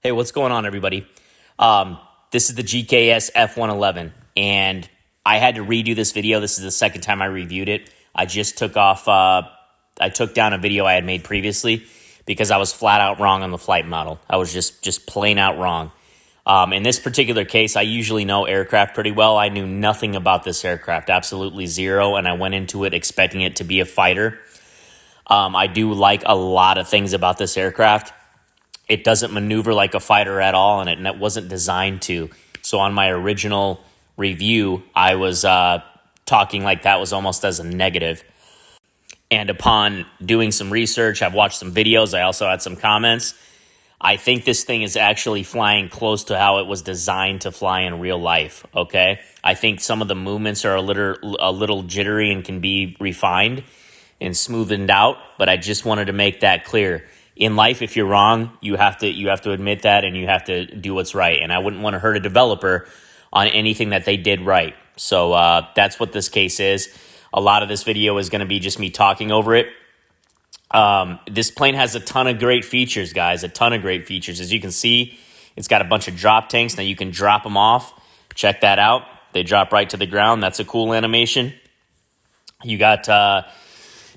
Hey, what's going on, everybody? This is the GKS F-111, and I had to redo this video. This is the second time I reviewed it. I just took off, I took down a video I had made previously because I was flat out wrong on the flight model. I was just plain out wrong. In this particular case, I usually know aircraft pretty well. I knew nothing about this aircraft, absolutely zero, and I went into it expecting it to be a fighter. I do like a lot of things about this aircraft. It doesn't maneuver like a fighter at all, and it wasn't designed to. So on my original review, I was talking like that was almost as a negative. And upon doing some research, I've watched some videos, I also had some comments. I think this thing is actually flying close to how it was designed to fly in real life, okay? I think some of the movements are a little jittery and can be refined and smoothened out, but I just wanted to make that clear. In life, if you're wrong, you have to admit that, and you have to do what's right. And I wouldn't want to hurt a developer on anything that they did right. So that's what this case is. A lot of this video is going to be just me talking over it. This plane has a ton of great features, guys, a ton of great features. As you can see, it's got a bunch of drop tanks. Now you can drop them off. Check that out. They drop right to the ground. That's a cool animation. You got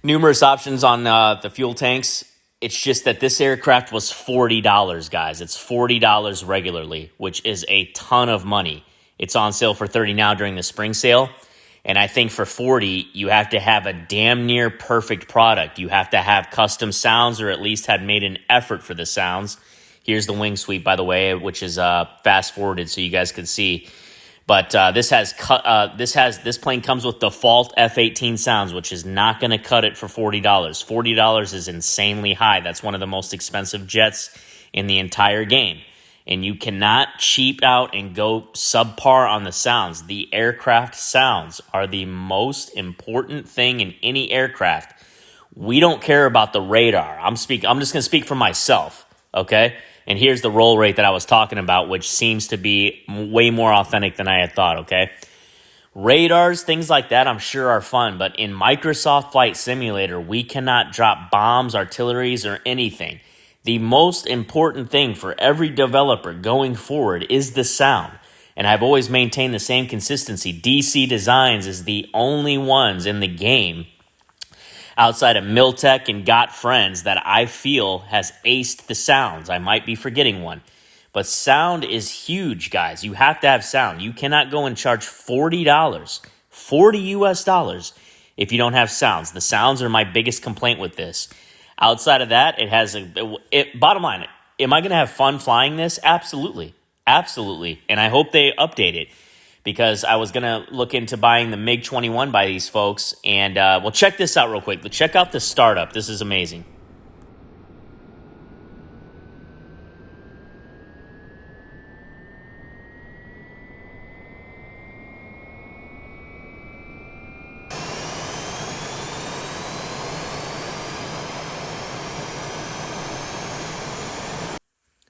numerous options on the fuel tanks. It's just that this aircraft was $40, guys. It's $40 regularly, which is a ton of money. It's on sale for $30 now during the spring sale. And I think for $40, you have to have a damn near perfect product. You have to have custom sounds, or at least have made an effort for the sounds. Here's the wing sweep, by the way, which is fast forwarded so you guys can see. But this plane comes with default F-18 sounds, which is not going to cut it for $40. $40 is insanely high. That's one of the most expensive jets in the entire game. And you cannot cheap out and go subpar on the sounds. The aircraft sounds are the most important thing in any aircraft. We don't care about the radar. I'm just going to speak for myself, okay? And here's the roll rate that I was talking about, which seems to be way more authentic than I had thought, okay? Radars, things like that, I'm sure are fun. But in Microsoft Flight Simulator, we cannot drop bombs, artilleries, or anything. The most important thing for every developer going forward is the sound. And I've always maintained the same consistency. DC Designs is the only ones in the game outside of Miltech and Got Friends that I feel has aced the sounds. I might be forgetting one. But sound is huge, guys. You have to have sound. You cannot go and charge $40, $40 if you don't have sounds. The sounds are my biggest complaint with this. Outside of that, it has bottom line, am I going to have fun flying this? Absolutely. Absolutely. And I hope they update it, because I was going to look into buying the MiG-21 by these folks. And, well, check this out real quick. Check out the startup. This is amazing.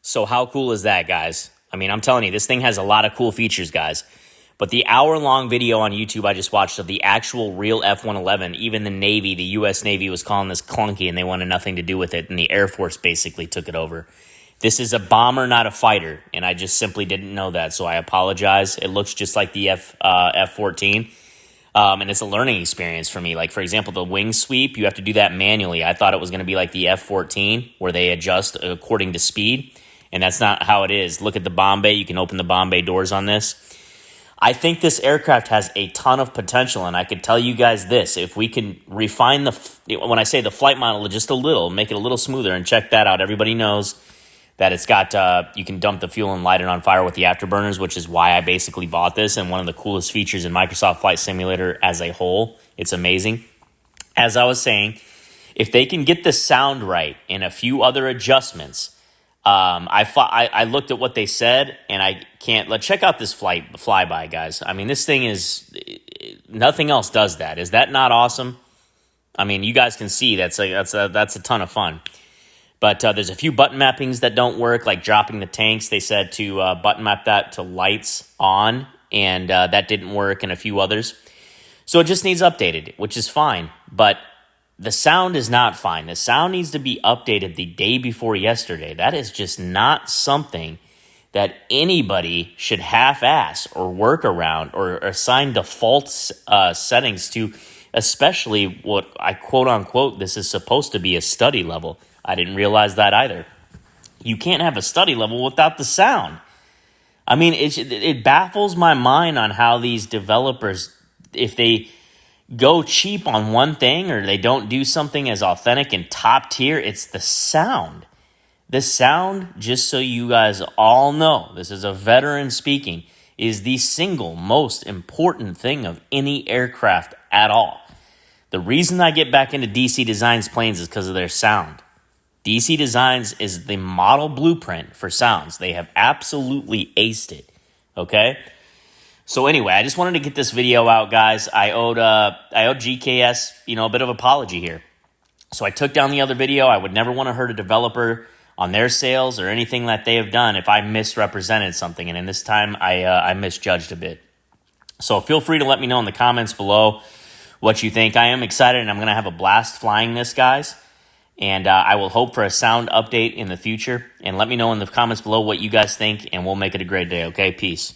So how cool is that, guys? I mean, I'm telling you, this thing has a lot of cool features, guys. But the hour-long video on YouTube I just watched of the actual real F-111, even the Navy, the U.S. Navy was calling this clunky, and they wanted nothing to do with it, and the Air Force basically took it over. This is a bomber, not a fighter, and I just simply didn't know that, so I apologize. It looks just like the F-14, and it's a learning experience for me. Like, for example, the wing sweep, you have to do that manually. I thought it was going to be like the F-14, where they adjust according to speed, and that's not how it is. Look at the bomb bay. You can open the bomb bay doors on this. I think this aircraft has a ton of potential, and I could tell you guys this. If we can refine when I say the flight model just a little, make it a little smoother, and check that out. Everybody knows that it's got, you can dump the fuel and light it on fire with the afterburners, which is why I basically bought this, and one of the coolest features in Microsoft Flight Simulator as a whole. It's amazing. As I was saying, if they can get the sound right and a few other adjustments, I looked at what they said, and I can't check out this flyby, guys. I mean, this thing is, nothing else does that. Is that not awesome? I mean, you guys can see that's a ton of fun. But there's a few button mappings that don't work, like dropping the tanks. They said to button map that to lights on, and that didn't work, and a few others. So it just needs updated, which is fine. But the sound is not fine. The sound needs to be updated the day before yesterday. That is just not something that anybody should half-ass or work around or assign default settings to, especially what I quote-unquote, this is supposed to be a study level. I didn't realize that either. You can't have a study level without the sound. I mean, it baffles my mind on how these developers, if they go cheap on one thing or they don't do something as authentic and top tier, it's the sound. The sound, just so you guys all know, this is a veteran speaking, is the single most important thing of any aircraft at all. The reason I get back into DC Designs planes is because of their sound. DC Designs is the model blueprint for sounds. They have absolutely aced it, okay? So anyway, I just wanted to get this video out, guys. I owed GKS, a bit of apology here. So I took down the other video. I would never want to hurt a developer on their sales or anything that they have done if I misrepresented something. And in this time, I misjudged a bit. So feel free to let me know in the comments below what you think. I am excited, and I'm going to have a blast flying this, guys. And I will hope for a sound update in the future. And let me know in the comments below what you guys think, and we'll make it a great day, okay? Peace.